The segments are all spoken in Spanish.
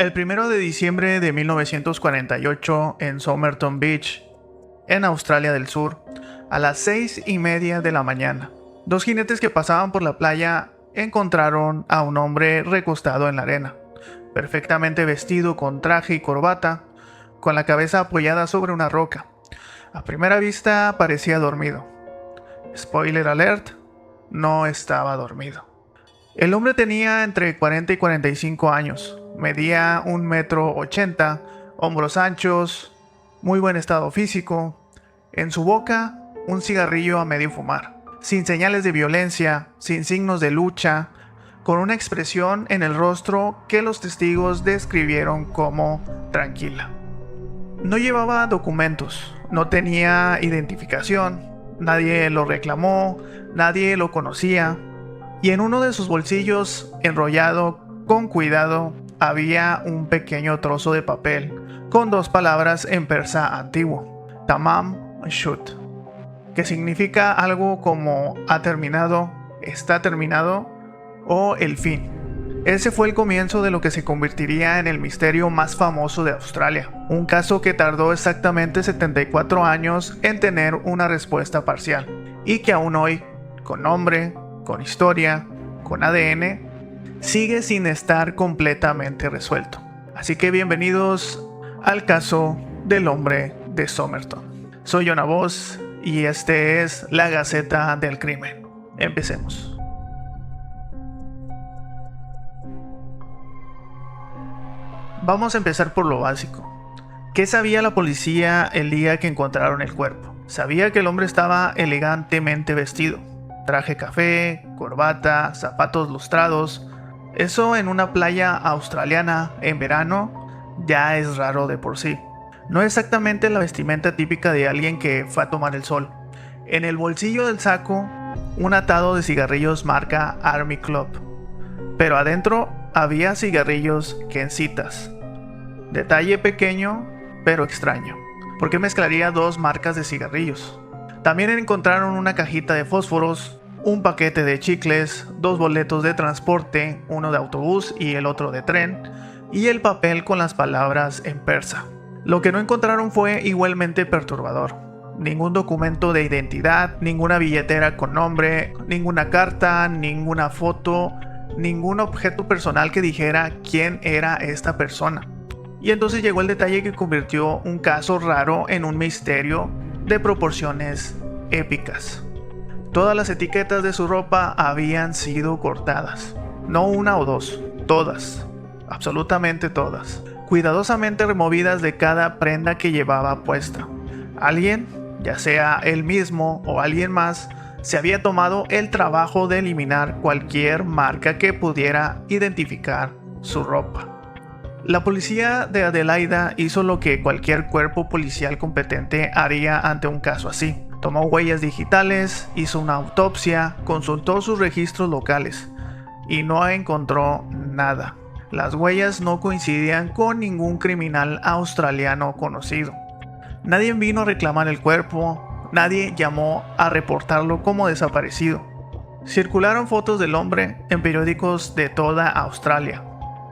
El 1 de diciembre de 1948 en Somerton Beach, en Australia del Sur, a las 6:30 de la mañana, dos jinetes que pasaban por la playa encontraron a un hombre recostado en la arena, perfectamente vestido con traje y corbata, con la cabeza apoyada sobre una roca. A primera vista parecía dormido. Spoiler alert, no estaba dormido. El hombre tenía entre 40 y 45 años, medía 1,80 m, hombros anchos, muy buen estado físico, en su boca un cigarrillo a medio fumar, sin señales de violencia, sin signos de lucha, con una expresión en el rostro que los testigos describieron como tranquila. No llevaba documentos, no tenía identificación, nadie lo reclamó, nadie lo conocía, y en uno de sus bolsillos, enrollado con cuidado, había un pequeño trozo de papel con dos palabras en persa antiguo, Tamam Shud, que significa algo como ha terminado, está terminado o el fin. Ese fue el comienzo de lo que se convertiría en el misterio más famoso de Australia, un caso que tardó exactamente 74 años en tener una respuesta parcial, y que aún hoy, con nombre, con historia, con ADN, sigue sin estar completamente resuelto. Así que bienvenidos al caso del hombre de Somerton. Soy Jonah Voss y este es la Gaceta del Crimen. Empecemos. Vamos a empezar por lo básico. ¿Qué sabía la policía el día que encontraron el cuerpo? Sabía que el hombre estaba elegantemente vestido. Traje café, corbata, zapatos lustrados. Eso en una playa australiana en verano ya es raro de por sí. No exactamente la vestimenta típica de alguien que fue a tomar el sol. En el bolsillo del saco, un atado de cigarrillos marca Army Club. Pero adentro había cigarrillos Kencitas. Detalle pequeño, pero extraño. ¿Por qué mezclaría dos marcas de cigarrillos? También encontraron una cajita de fósforos, un paquete de chicles, dos boletos de transporte, uno de autobús y el otro de tren, y el papel con las palabras en persa. Lo que no encontraron fue igualmente perturbador. Ningún documento de identidad, ninguna billetera con nombre, ninguna carta, ninguna foto, ningún objeto personal que dijera quién era esta persona. Y entonces llegó el detalle que convirtió un caso raro en un misterio de proporciones épicas. Todas las etiquetas de su ropa habían sido cortadas. No una o dos, todas. Absolutamente todas. Cuidadosamente removidas de cada prenda que llevaba puesta. Alguien, ya sea él mismo o alguien más, se había tomado el trabajo de eliminar cualquier marca que pudiera identificar su ropa. La policía de Adelaida hizo lo que cualquier cuerpo policial competente haría ante un caso así. Tomó huellas digitales, hizo una autopsia, consultó sus registros locales y no encontró nada. Las huellas no coincidían con ningún criminal australiano conocido. Nadie vino a reclamar el cuerpo, nadie llamó a reportarlo como desaparecido. Circularon fotos del hombre en periódicos de toda Australia.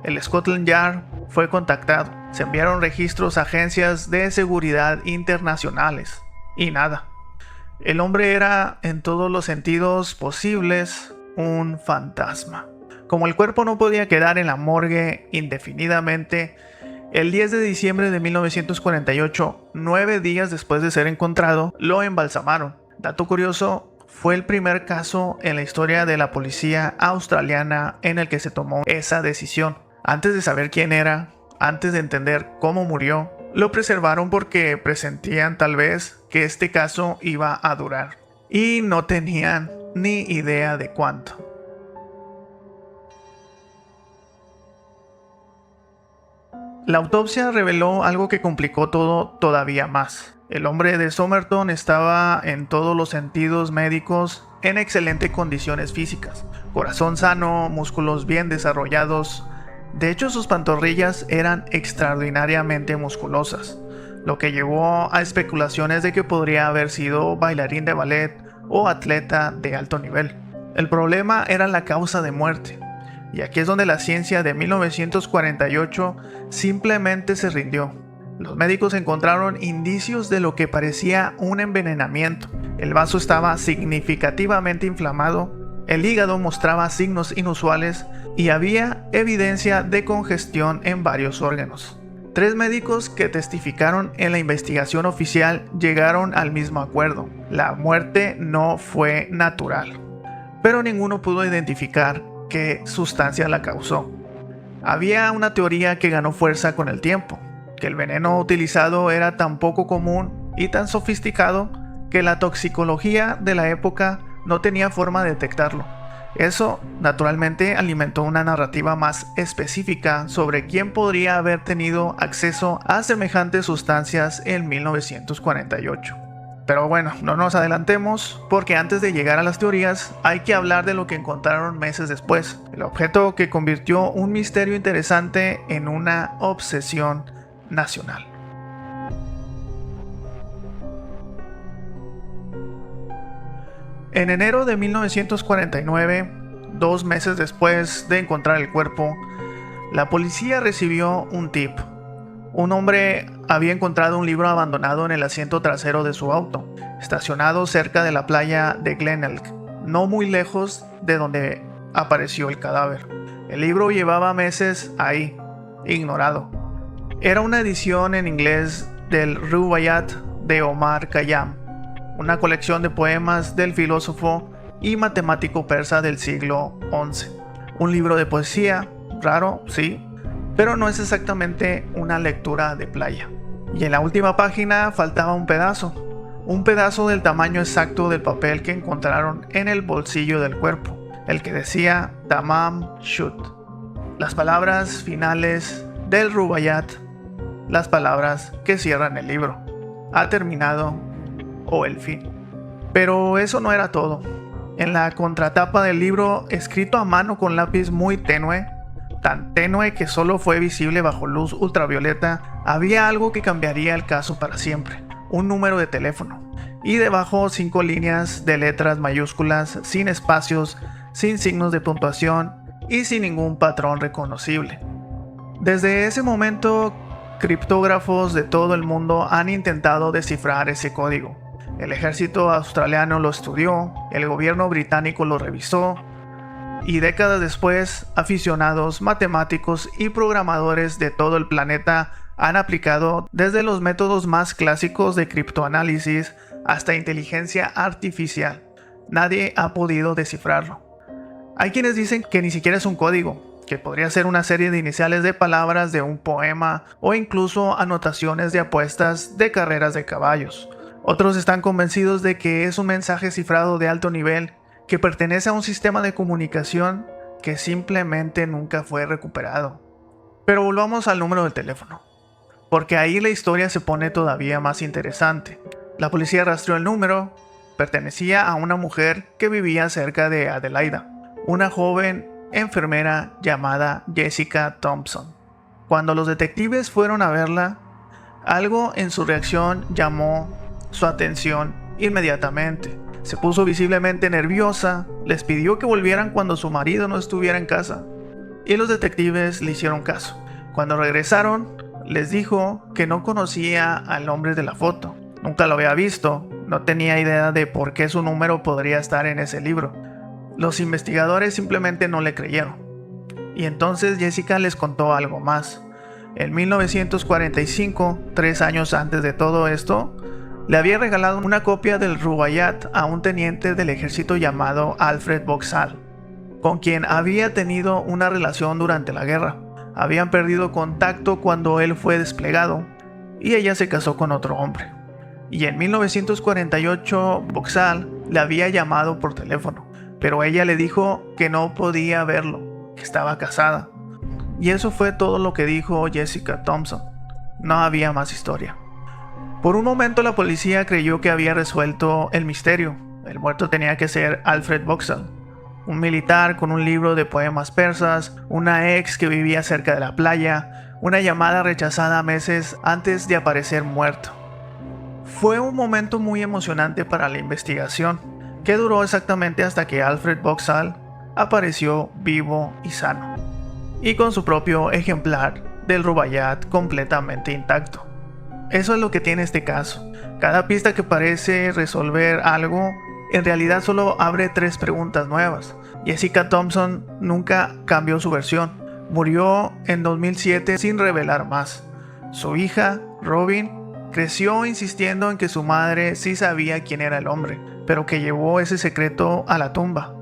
El Scotland Yard fue contactado. Se enviaron registros a agencias de seguridad internacionales. Y nada. El hombre era, en todos los sentidos posibles, un fantasma. Como el cuerpo no podía quedar en la morgue indefinidamente, el 10 de diciembre de 1948, 9 días después de ser encontrado, lo embalsamaron. Dato curioso, fue el primer caso en la historia de la policía australiana en el que se tomó esa decisión. Antes de saber quién era, antes de entender cómo murió, lo preservaron porque presentían tal vez que este caso iba a durar. Y no tenían ni idea de cuánto. La autopsia reveló algo que complicó todo todavía más. El hombre de Somerton estaba en todos los sentidos médicos en excelentes condiciones físicas. Corazón sano, músculos bien desarrollados. De hecho, sus pantorrillas eran extraordinariamente musculosas, lo que llevó a especulaciones de que podría haber sido bailarín de ballet o atleta de alto nivel. El problema era la causa de muerte. Y aquí es donde la ciencia de 1948 simplemente se rindió. Los médicos encontraron indicios de lo que parecía un envenenamiento. El vaso estaba significativamente inflamado, el hígado mostraba signos inusuales y había evidencia de congestión en varios órganos. 3 médicos que testificaron en la investigación oficial llegaron al mismo acuerdo: la muerte no fue natural. Pero ninguno pudo identificar qué sustancia la causó. Había una teoría que ganó fuerza con el tiempo: que el veneno utilizado era tan poco común y tan sofisticado que la toxicología de la época no tenía forma de detectarlo. Eso, naturalmente, alimentó una narrativa más específica sobre quién podría haber tenido acceso a semejantes sustancias en 1948. Pero bueno, no nos adelantemos, porque antes de llegar a las teorías hay que hablar de lo que encontraron meses después, el objeto que convirtió un misterio interesante en una obsesión nacional. En enero de 1949, 2 meses después de encontrar el cuerpo, la policía recibió un tip. Un hombre había encontrado un libro abandonado en el asiento trasero de su auto, estacionado cerca de la playa de Glenelg, no muy lejos de donde apareció el cadáver. El libro llevaba meses ahí, ignorado. Era una edición en inglés del Rubaiyat de Omar Khayyam, una colección de poemas del filósofo y matemático persa del siglo XI. Un libro de poesía, raro, sí, pero no es exactamente una lectura de playa. Y en la última página faltaba un pedazo del tamaño exacto del papel que encontraron en el bolsillo del cuerpo, el que decía Tamam Shud, las palabras finales del Rubaiyat, las palabras que cierran el libro: ha terminado, o el fin. Pero eso no era todo. En la contratapa del libro, escrito a mano con lápiz muy tenue, tan tenue que solo fue visible bajo luz ultravioleta, había algo que cambiaría el caso para siempre: un número de teléfono. Y debajo 5 líneas de letras mayúsculas, sin espacios, sin signos de puntuación y sin ningún patrón reconocible. Desde ese momento, criptógrafos de todo el mundo han intentado descifrar ese código. El ejército australiano lo estudió, el gobierno británico lo revisó, y décadas después, aficionados, matemáticos y programadores de todo el planeta han aplicado desde los métodos más clásicos de criptoanálisis hasta inteligencia artificial. Nadie ha podido descifrarlo. Hay quienes dicen que ni siquiera es un código, que podría ser una serie de iniciales de palabras de un poema o incluso anotaciones de apuestas de carreras de caballos. Otros están convencidos de que es un mensaje cifrado de alto nivel que pertenece a un sistema de comunicación que simplemente nunca fue recuperado. Pero volvamos al número del teléfono, porque ahí la historia se pone todavía más interesante. La policía rastreó el número. Pertenecía a una mujer que vivía cerca de Adelaida, una joven enfermera llamada Jessica Thompson. Cuando los detectives fueron a verla, algo en su reacción llamó su atención inmediatamente. Se puso visiblemente nerviosa, les pidió que volvieran cuando su marido no estuviera en casa, y los detectives le hicieron caso. Cuando regresaron, les dijo que no conocía al hombre de la foto, nunca lo había visto, no tenía idea de por qué su número podría estar en ese libro. Los investigadores simplemente no le creyeron. Y entonces Jessica les contó algo más. En 1945, 3 años antes de todo esto, le había regalado una copia del Rubaiyat a un teniente del ejército llamado Alfred Boxall, con quien había tenido una relación durante la guerra. Habían perdido contacto cuando él fue desplegado y ella se casó con otro hombre. Y en 1948 Boxall le había llamado por teléfono, pero ella le dijo que no podía verlo, que estaba casada. Y eso fue todo lo que dijo Jessica Thompson. No había más historia. Por un momento la policía creyó que había resuelto el misterio. El muerto tenía que ser Alfred Boxall, un militar con un libro de poemas persas, una ex que vivía cerca de la playa, una llamada rechazada meses antes de aparecer muerto. Fue un momento muy emocionante para la investigación, que duró exactamente hasta que Alfred Boxall apareció vivo y sano, y con su propio ejemplar del Rubaiyat completamente intacto. Eso es lo que tiene este caso. Cada pista que parece resolver algo, en realidad solo abre 3 preguntas nuevas. Jessica Thompson nunca cambió su versión. Murió en 2007 sin revelar más. Su hija, Robin, creció insistiendo en que su madre sí sabía quién era el hombre, pero que llevó ese secreto a la tumba.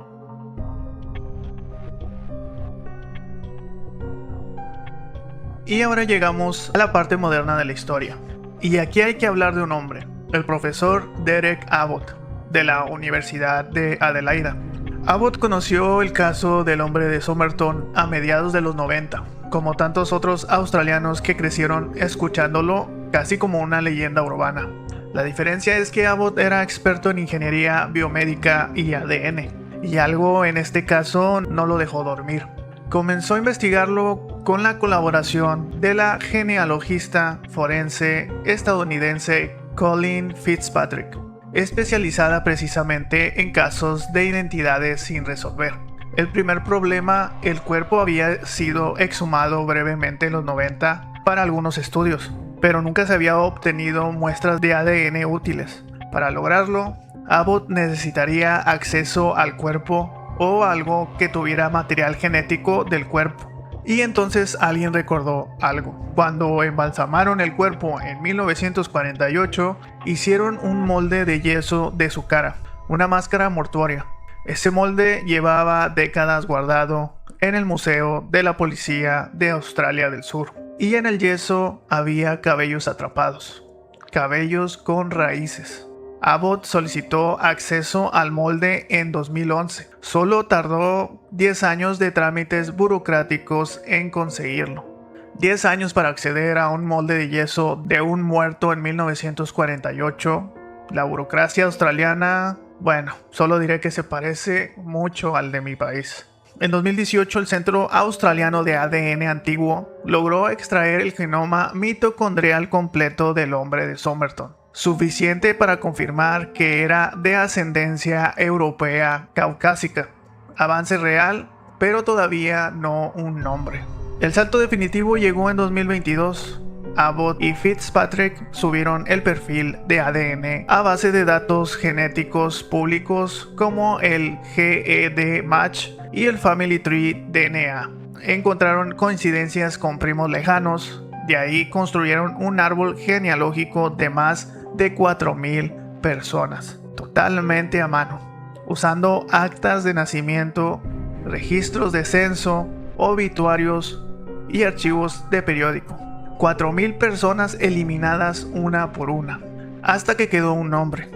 Y ahora llegamos a la parte moderna de la historia. Y aquí hay que hablar de un hombre, el profesor Derek Abbott, de la Universidad de Adelaida. Abbott conoció el caso del hombre de Somerton a mediados de los 90, como tantos otros australianos que crecieron escuchándolo casi como una leyenda urbana. La diferencia es que Abbott era experto en ingeniería biomédica y ADN, y algo en este caso no lo dejó dormir. Comenzó a investigarlo con la colaboración de la genealogista forense estadounidense Colleen Fitzpatrick, especializada precisamente en casos de identidades sin resolver. El primer problema, el cuerpo había sido exhumado brevemente en los 90 para algunos estudios, pero nunca se había obtenido muestras de ADN útiles. Para lograrlo, Abbott necesitaría acceso al cuerpo o algo que tuviera material genético del cuerpo. Y entonces alguien recordó algo. Cuando embalsamaron el cuerpo en 1948, hicieron un molde de yeso de su cara, una máscara mortuoria. Ese molde llevaba décadas guardado en el Museo de la Policía de Australia del Sur. Y en el yeso había cabellos atrapados, cabellos con raíces. Abbott solicitó acceso al molde en 2011. Solo tardó 10 años de trámites burocráticos en conseguirlo. 10 años para acceder a un molde de yeso de un muerto en 1948. La burocracia australiana, bueno, solo diré que se parece mucho al de mi país. En 2018, el Centro Australiano de ADN Antiguo logró extraer el genoma mitocondrial completo del hombre de Somerton, suficiente para confirmar que era de ascendencia europea caucásica. Avance real, pero todavía no un nombre. El salto definitivo llegó en 2022. Abbott y Fitzpatrick subieron el perfil de ADN a base de datos genéticos públicos como el GED-Match y el Family Tree DNA. Encontraron coincidencias con primos lejanos, de ahí construyeron un árbol genealógico de más de 4,000 personas, totalmente a mano, usando actas de nacimiento, registros de censo, obituarios y archivos de periódico. 4,000 personas eliminadas una por una, hasta que quedó un nombre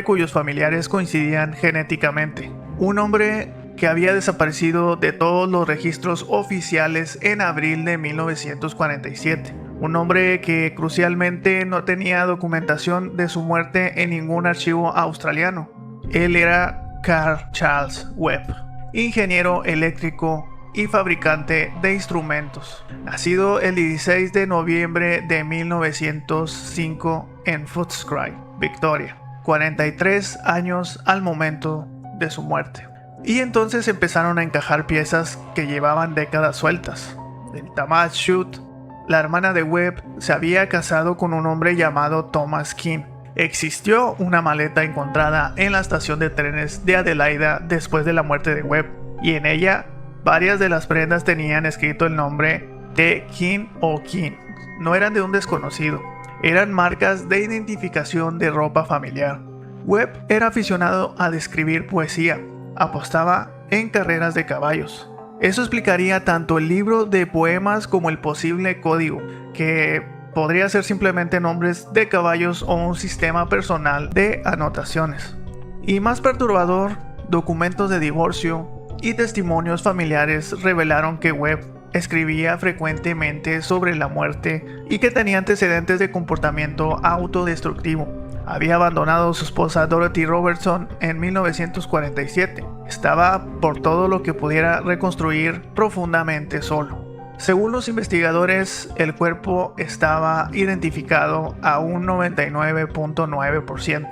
cuyos familiares coincidían genéticamente, un hombre que había desaparecido de todos los registros oficiales en abril de 1947, un hombre que crucialmente no tenía documentación de su muerte en ningún archivo australiano. Él era Carl Charles Webb, ingeniero eléctrico y fabricante de instrumentos, nacido el 16 de noviembre de 1905 en Footscray, Victoria, 43 años al momento de su muerte. Y entonces empezaron a encajar piezas que llevaban décadas sueltas. En Tamaz Shute, la hermana de Webb se había casado con un hombre llamado Thomas King. Existió una maleta encontrada en la estación de trenes de Adelaida después de la muerte de Webb, y en ella varias de las prendas tenían escrito el nombre de King o King. No eran de un desconocido, eran marcas de identificación de ropa familiar. Webb era aficionado a describir poesía, apostaba en carreras de caballos. Eso explicaría tanto el libro de poemas como el posible código, que podría ser simplemente nombres de caballos o un sistema personal de anotaciones. Y más perturbador, documentos de divorcio y testimonios familiares revelaron que Webb escribía frecuentemente sobre la muerte y que tenía antecedentes de comportamiento autodestructivo. Había abandonado a su esposa Dorothy Robertson en 1947. Estaba por todo lo que pudiera reconstruir profundamente solo. Según los investigadores, el cuerpo estaba identificado a un 99.9%,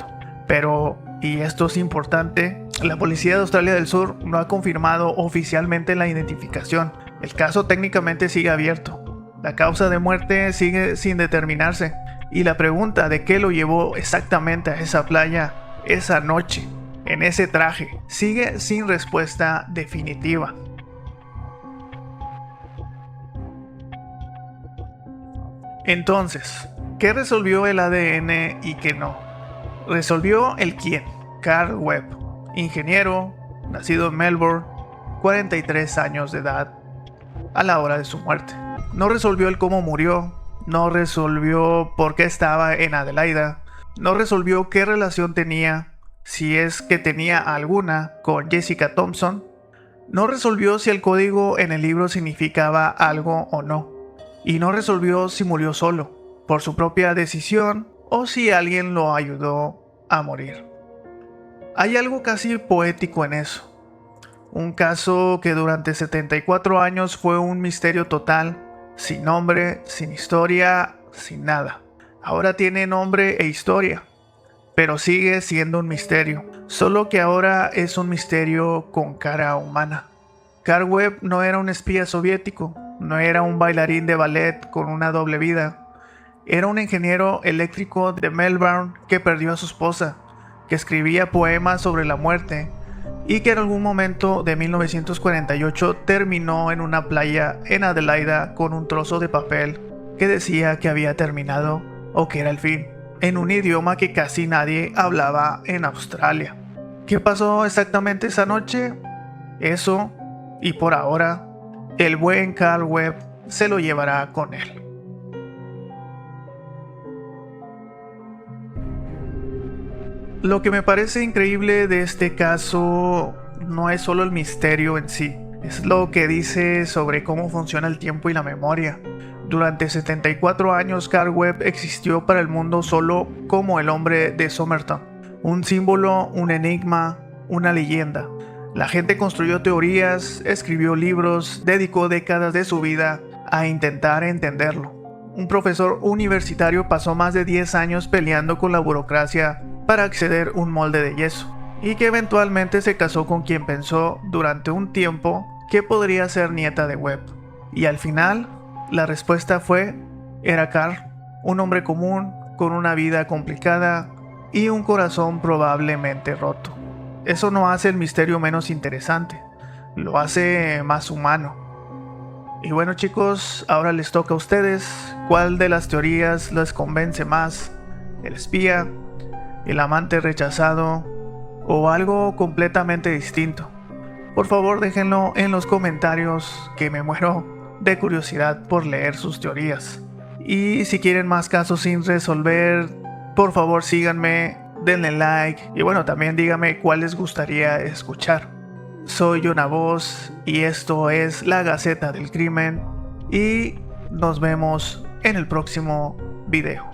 pero Y esto es importante, la policía de Australia del Sur no ha confirmado oficialmente la identificación. El caso técnicamente sigue abierto. La causa de muerte sigue sin determinarse. Y la pregunta de qué lo llevó exactamente a esa playa esa noche, en ese traje, sigue sin respuesta definitiva. Entonces, ¿qué resolvió el ADN y qué no? Resolvió el quién. Carl Webb, ingeniero, nacido en Melbourne, 43 años de edad a la hora de su muerte. No resolvió el cómo murió, no resolvió por qué estaba en Adelaida, no resolvió qué relación tenía, si es que tenía alguna, con Jessica Thompson, no resolvió si el código en el libro significaba algo o no, y no resolvió si murió solo, por su propia decisión, o si alguien lo ayudó a morir. Hay algo casi poético en eso. Un caso que durante 74 años fue un misterio total, sin nombre, sin historia, sin nada. Ahora tiene nombre e historia, pero sigue siendo un misterio, solo que ahora es un misterio con cara humana. Carl Webb no era un espía soviético, no era un bailarín de ballet con una doble vida. Era un ingeniero eléctrico de Melbourne que perdió a su esposa, que escribía poemas sobre la muerte y que en algún momento de 1948 terminó en una playa en Adelaida con un trozo de papel que decía que había terminado o que era el fin, en un idioma que casi nadie hablaba en Australia. ¿Qué pasó exactamente esa noche? Eso, y por ahora, el buen Carl Webb se lo llevará con él. Lo que me parece increíble de este caso no es solo el misterio en sí, es lo que dice sobre cómo funciona el tiempo y la memoria. Durante 74 años Carl Webb existió para el mundo solo como el hombre de Somerton, un símbolo, un enigma, una leyenda. La gente construyó teorías, escribió libros, dedicó décadas de su vida a intentar entenderlo. Un profesor universitario pasó más de 10 años peleando con la burocracia para acceder a un molde de yeso, y que eventualmente se casó con quien pensó durante un tiempo que podría ser nieta de Webb. Y al final, la respuesta era Carl, un hombre común, con una vida complicada y un corazón probablemente roto. Eso no hace el misterio menos interesante, lo hace más humano. Y bueno chicos, ahora les toca a ustedes. ¿Cuál de las teorías les convence más? ¿El espía? ¿El amante rechazado? ¿O algo completamente distinto? Por favor déjenlo en los comentarios, que me muero de curiosidad por leer sus teorías. Y si quieren más casos sin resolver, por favor síganme, denle like y bueno, también díganme cuál les gustaría escuchar. Soy Jonah Voz y esto es La Gaceta del Crimen y nos vemos en el próximo video.